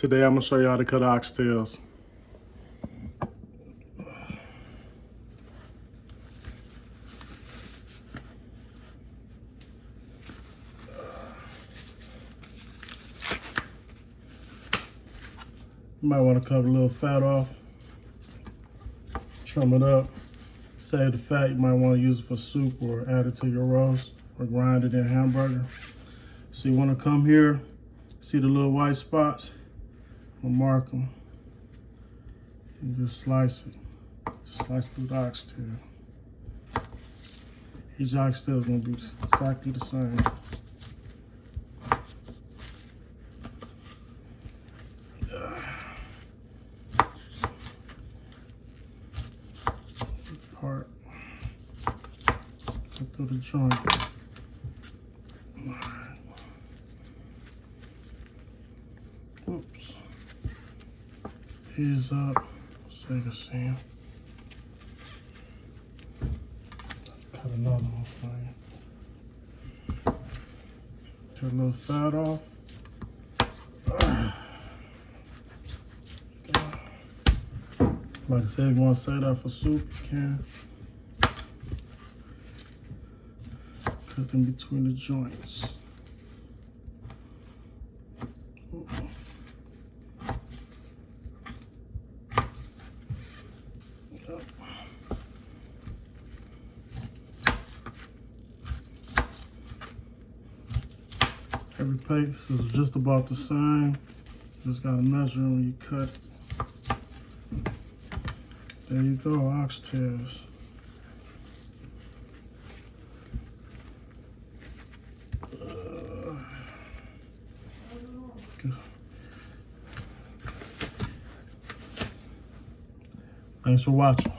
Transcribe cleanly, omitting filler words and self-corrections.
Today I'm gonna show you how to cut oxtails. You might want to cut a little fat off, trim it up, save the fat. You might want to use it for soup or add it to your roast or grind it in hamburger. So you want to come here, see the little white spots, I'll mark them, and just slice it. Just slice through the oxtail. Each oxtail is going to be exactly the same. Part, cut through the joint. Oops. These up so you can see them. Cut another one for you. Cut a little fat off. Like I said, if you want to save that for soup, you can. Cut in between the joints. Ooh. Yep. Every piece is just about the same. Just gotta measure when you cut. There you go, oxtails. Thanks for watching.